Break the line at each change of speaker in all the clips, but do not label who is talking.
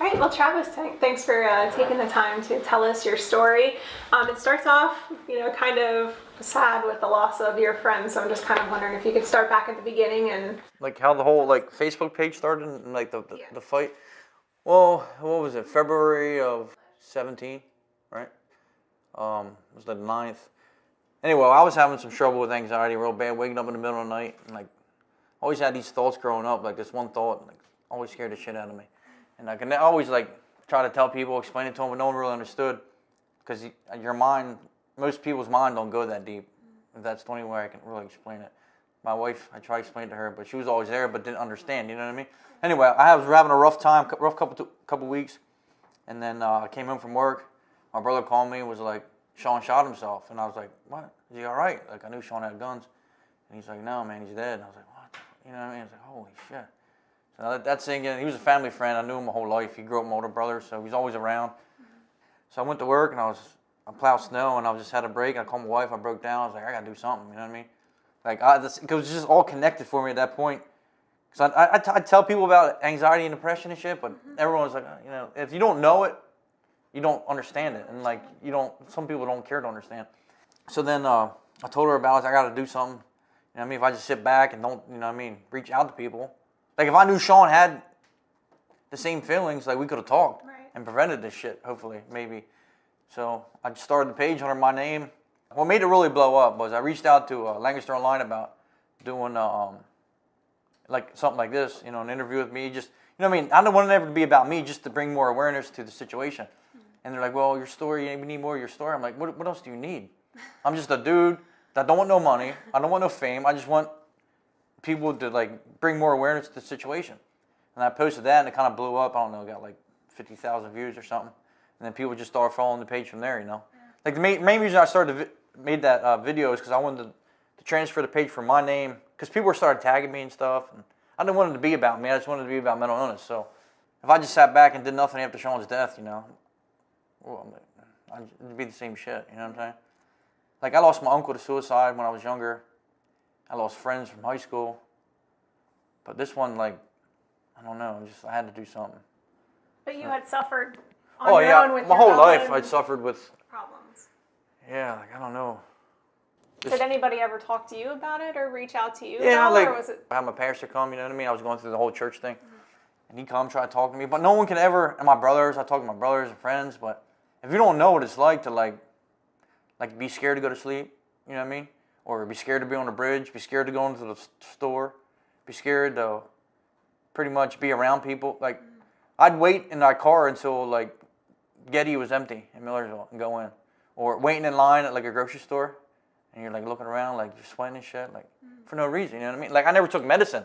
All right, well, Travis, thanks for taking the time to tell us your story. It starts off, kind of sad with the loss of your friend, so I'm just kind of wondering if you could start back at the beginning and...
Like how the whole Facebook page started and like the fight. Well, what was it? February of 17, right? It was the 9th. Anyway, I was having some trouble with anxiety real bad, waking up in the middle of the night and like always had these thoughts growing up, like this one thought, like always scared the shit out of me. And I can always like try to tell people, explain it to them, but no one really understood because your mind, most people's mind don't go that deep. That's the only way I can really explain it. My wife, I tried to explain it to her, but she was always there, but didn't understand. You know what I mean? Anyway, I was having a rough time, rough couple weeks, and then I came home from work. My brother called me and was like, "Sean shot himself," and I was like, "What? Is he all right?" Like I knew Sean had guns, and he's like, "No, man, he's dead." And I was like, "What?" You know what I mean? I was like, "Holy shit!" So that's thinking. He was a family friend. I knew him my whole life. He grew up with my older brother, so he's always around. So I went to work and I plowed snow and I just had a break. I called my wife. I broke down. I was like, I gotta do something. You know what I mean? Like it was just all connected for me at that point. Because I tell people about anxiety and depression and shit, but everyone's like, if you don't know it, you don't understand it, and like some people don't care to understand. So then I told her about it. I gotta do something. You know what I mean? If I just sit back and don't, reach out to people. Like if I knew Sean had the same feelings, like we could have talked and prevented this shit, hopefully, maybe. So I just started the page under my name. What made it really blow up was I reached out to Lancaster Online about doing like something like this, an interview with me. Just, I don't want it ever to be about me, just to bring more awareness to the situation. And they're like, well, your story, we need more of your story. I'm like, what else do you need? I'm just a dude that don't want no money. I don't want no fame. I just want people to like bring more awareness to the situation. And I posted that and it kind of blew up. I don't know, got like 50,000 views or something. And then people just started following the page from there, Like the main reason I made that video is because I wanted to transfer the page from my name, because people started tagging me and stuff. And I didn't want it to be about me. I just wanted it to be about mental illness. So if I just sat back and did nothing after Sean's death, well, it'd be the same shit, you know what I'm saying? Like I lost my uncle to suicide when I was younger. I lost friends from high school. But this one, like, I don't know, I had to do something.
But you had suffered on your own with
my whole life I'd suffered with
problems.
Yeah, like I don't know.
Did anybody ever talk to you about it or reach out to you
about
it, or was it?
I had my pastor come, you know what I mean? I was going through the whole church thing. And he come, try to talk to me. But no one can ever, and my brothers, I talk to my brothers and friends, but if you don't know what it's like to like be scared to go to sleep, you know what I mean? Or be scared to be on the bridge, be scared to go into the store, be scared to pretty much be around people. Like, I'd wait in our car until like Getty was empty in Millersville and go in. Or waiting in line at like a grocery store and you're like looking around like you're sweating and shit, like for no reason, you know what I mean? Like I never took medicine.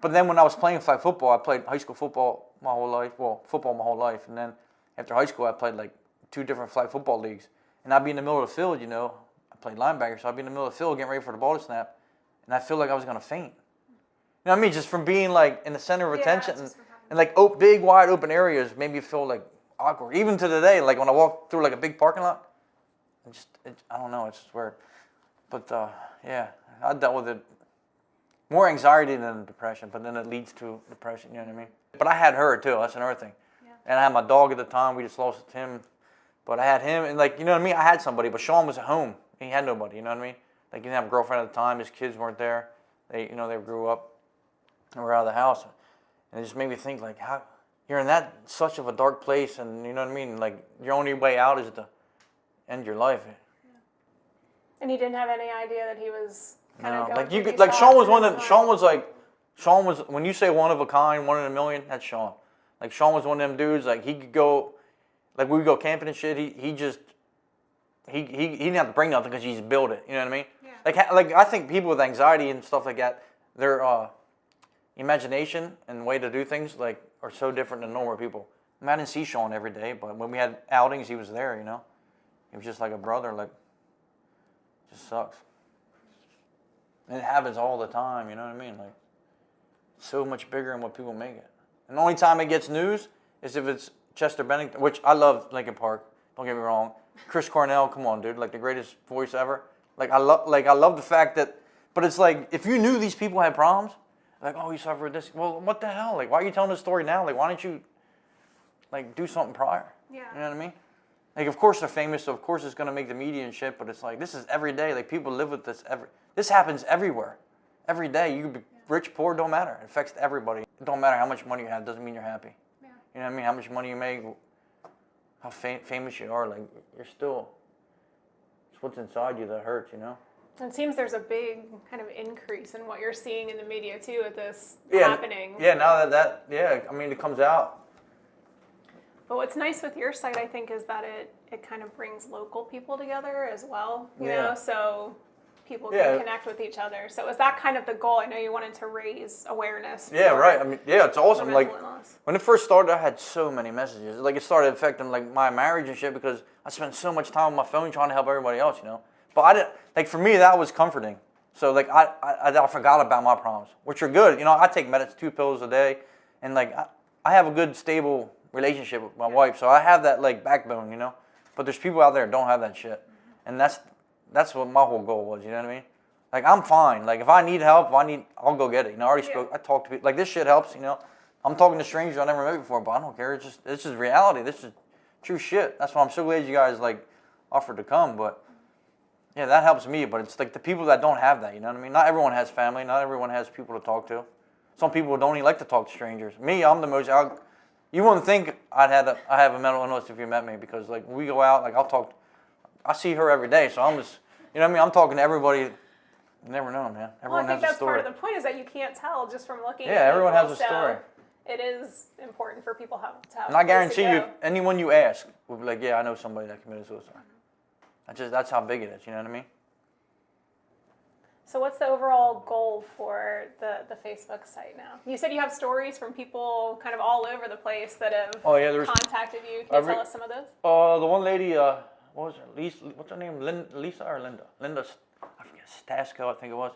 But then when I was playing flag football, I played high school football my whole life, football my whole life. And then after high school, I played like 2 different flag football leagues. And I'd be in the middle of the field, I played linebacker, so I'd be in the middle of the field getting ready for the ball to snap. And I feel like I was going to faint. You know what I mean? Just from being like in the center of attention and like big, wide open areas made me feel like awkward. Even to today, like when I walk through like a big parking lot, I don't know, it's just weird. But yeah, I dealt with it. More anxiety than depression, but then it leads to depression, you know what I mean? But I had her too, that's another thing. Yeah. And I had my dog at the time, we just lost him. But I had him, and like, you know what I mean? I had somebody, but Sean was at home. He had nobody, you know what I mean? Like, he didn't have a girlfriend at the time, his kids weren't there. They grew up and were out of the house. And it just made me think, like, how you're in such of a dark place, and you know what I mean? Like, your only way out is to end your life. Yeah.
And he didn't have any idea that he was kind of going
through these thoughts. Sean was one of them. Sean was when you say one of a kind, 1 in a million, that's Sean. Like Sean was one of them dudes. Like he could go, like we would go camping and shit. He didn't have to bring nothing because he just built it. You know what I mean? Yeah. Like I think people with anxiety and stuff like that, their imagination and way to do things like are so different than normal people. I mean, I didn't see Sean every day, but when we had outings, he was there. He was just like a brother. Like, just sucks. And it happens all the time, you know what I mean? Like, so much bigger than what people make it. And the only time it gets news is if it's Chester Bennington, which I love Linkin Park, don't get me wrong. Chris Cornell, come on, dude, like the greatest voice ever. Like I love the fact that, but it's like, if you knew these people had problems, like, oh, he suffered this, well, what the hell? Like, why are you telling this story now? Like, why don't you, like do something prior.
Yeah.
You know what I mean? Like, of course they're famous, so of course it's gonna make the media and shit. But it's like this is every day. Like people live with this This happens everywhere, every day. You could be rich, poor, don't matter. It affects everybody. It don't matter how much money you have. Doesn't mean you're happy.
Yeah.
You know what I mean? How much money you make, how famous you are. Like you're still. It's what's inside you that hurts. You know.
It seems there's a big kind of increase in what you're seeing in the media too with this
Yeah,
happening.
Yeah. Now that I mean, it comes out.
But what's nice with your site, I think, is that it kind of brings local people together as well. You know, so people can connect with each other. So was that kind of the goal? I know you wanted to raise awareness.
Yeah, right. I mean, yeah, it's awesome. Like
illness.
when it first started, I had so many messages. Like it started affecting like my marriage and shit because I spent so much time on my phone trying to help everybody else. You know, but I didn't like for me that was comforting. So like I forgot about my problems, which are good. You know, I take 2 pills a day, and like I have a good stable relationship with my wife, so I have that like backbone, you know. But there's people out there that don't have that shit, and that's what my whole goal was. You know what I mean? Like I'm fine. Like if I need help, I'll go get it. You know, I already spoke. I talk to people. Like this shit helps. You know, I'm talking to strangers I never met before, but I don't care. It's just reality. This is true shit. That's why I'm so glad you guys like offered to come. But yeah, that helps me. But it's like the people that don't have that. You know what I mean? Not everyone has family. Not everyone has people to talk to. Some people don't even like to talk to strangers. Me, I'm the most out. You wouldn't think I have a mental illness if you met me because like when we go out, like I see her every day, so I'm just, you know what I mean? I'm talking to everybody. You never know, man. Everyone has a story.
I think that's part of the point is that you can't tell just from looking.
Yeah,
at
everyone
people,
has a story.
It is important for people to have.
And I guarantee you, anyone you ask will be like, yeah, I know somebody that committed suicide. That's how big it is. You know what I mean?
So what's the overall goal for the Facebook site now? You said you have stories from people kind of all over the place that have contacted you. Can you tell us some of those?
The one lady, what was her? Lisa, what's her name? Lisa or Linda? Linda, I forget, Stasco, I think it was.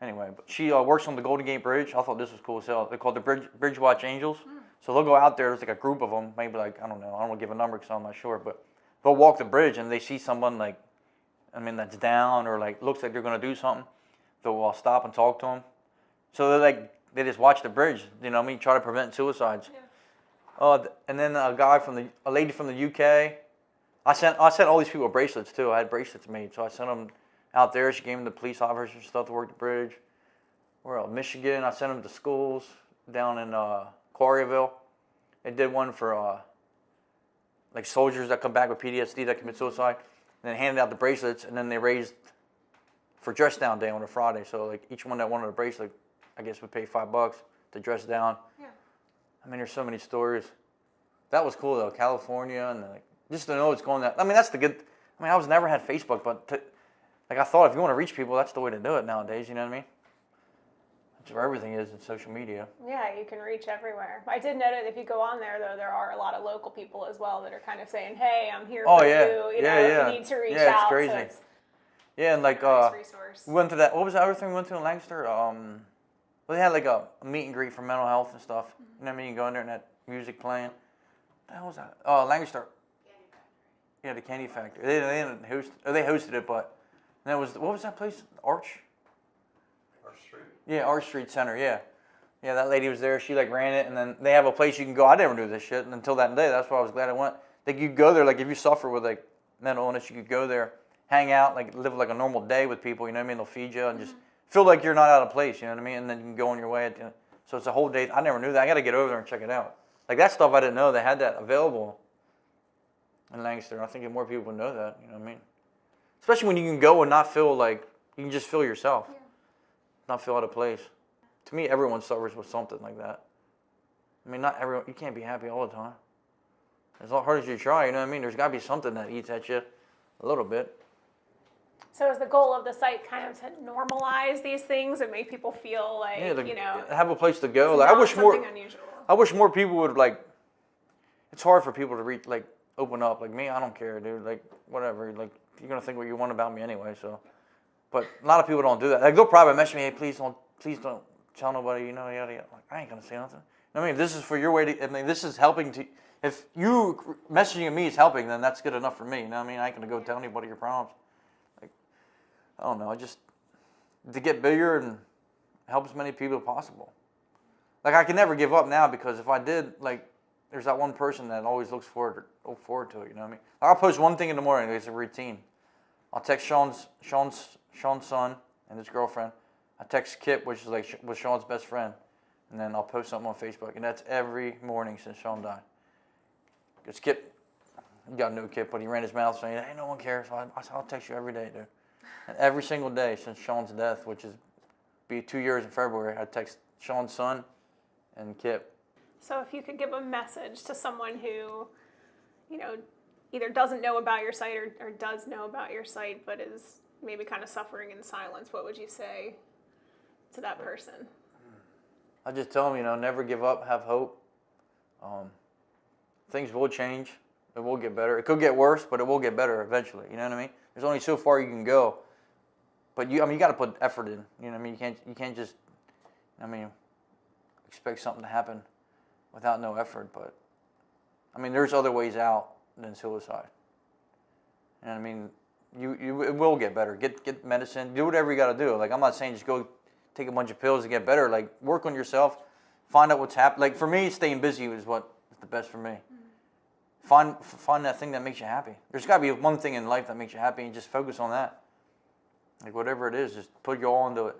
Anyway, but she works on the Golden Gate Bridge. I thought this was cool as hell. They're called the Bridge Watch Angels. So they'll go out there. There's like a group of them, maybe like, I don't know. I don't want to give a number because I'm not sure. But they'll walk the bridge and they see someone like, that's down or like looks like they're going to do something. They'll stop and talk to them. So they just watch the bridge, you know what I mean, try to prevent suicides. Yeah. And then a lady from the UK. I sent all these people bracelets too. I had bracelets made, so I sent them out there. She gave them to police officers and stuff to work the bridge. Where else? Michigan. I sent them to schools down in Quarryville. They did one for like soldiers that come back with PTSD that commit suicide. And then handed out the bracelets, and then they raised for dress down day on a Friday. So like each one that wanted a bracelet, I guess would pay $5 to dress down. Yeah. I mean, there's so many stories. That was cool though, California, and like just to know it's going that. I mean, that's the good. I mean, I was never had Facebook, but like I thought, if you want to reach people, that's the way to do it nowadays. You know what I mean? That's where everything is in social media.
Yeah, you can reach everywhere. I did notice if you go on there though, there are a lot of local people as well that are kind of saying, "Hey, I'm here for you. You know, if you need to reach out."
Yeah, it's crazy.
So it's
yeah, and like
nice resource.
We went to that. What was the other thing we went to in Lancaster? Well, they had like a meet and greet for mental health and stuff. You know what I mean? You go in there and that music playing. What the hell was that? Oh, Lancaster. Candy Factory. Yeah, the Candy Factory. They didn't host. They hosted it, but and that was what was that place? Arch Street. Yeah, Arch Street Center. Yeah, yeah. That lady was there. She like ran it, and then they have a place you can go. I never knew this shit until that day. That's why I was glad I went. Like you go there. Like if you suffer with like mental illness, you could go there. Hang out, like live like a normal day with people, you know what I mean? They'll feed you and just feel like you're not out of place, you know what I mean? And then you can go on your way. So it's a whole day. I never knew that. I got to get over there and check it out. Like that stuff I didn't know. They had that available in Lancaster. I think more people would know that, you know what I mean? Especially when you can go and not feel like, you can just feel yourself. Yeah. Not feel out of place. To me, everyone suffers with something like that. I mean, not everyone, you can't be happy all the time. As hard as you try, you know what I mean? There's got to be something that eats at you a little bit.
So is the goal of the site kind of to normalize these things and make people feel like, you know,
have a place to go?
Like,
I wish
unusual.
I wish more people would like. It's hard for people to open up. Like me, I don't care, dude. Like whatever. Like you're gonna think what you want about me anyway. So, but a lot of people don't do that. Like they'll probably message me, hey, please don't tell nobody. You know, yada yada. Like I ain't gonna say nothing. I mean, if this is for your way to. I mean, this is helping to. If you messaging me is helping, then that's good enough for me. You know what I mean? I ain't gonna go tell anybody your problems. I don't know, just to get bigger and help as many people as possible. Like I can never give up now because if I did, like there's that one person that always look forward to it. You know what I mean? I'll post one thing in the morning. It's a routine. I'll text Sean's son and his girlfriend. I text Kip, which is like was Sean's best friend, and then I'll post something on Facebook, and that's every morning since Sean died. Because Kip, you got to know Kip, but he ran his mouth saying, "Hey, no one cares." So I'll text you every day, dude. And every single day since Sean's death, which is be 2 years in February, I text Sean's son and Kip.
So if you could give a message to someone who, you know, either doesn't know about your site or does know about your site, but is maybe kind of suffering in silence, what would you say to that person?
I just tell them, you know, never give up, have hope. Things will change. It will get better. It could get worse, but it will get better eventually. You know what I mean? There's only so far you can go. But you got to put effort in. You know what I mean? You can't just, expect something to happen without no effort. But there's other ways out than suicide. And I mean, it will get better. Get medicine. Do whatever you got to do. Like, I'm not saying just go take a bunch of pills to get better. Like, work on yourself. Find out what's happening. Like, for me, staying busy is what is the best for me. Find that thing that makes you happy. There's got to be one thing in life that makes you happy, and just focus on that. Like, whatever it is, just put your all into it.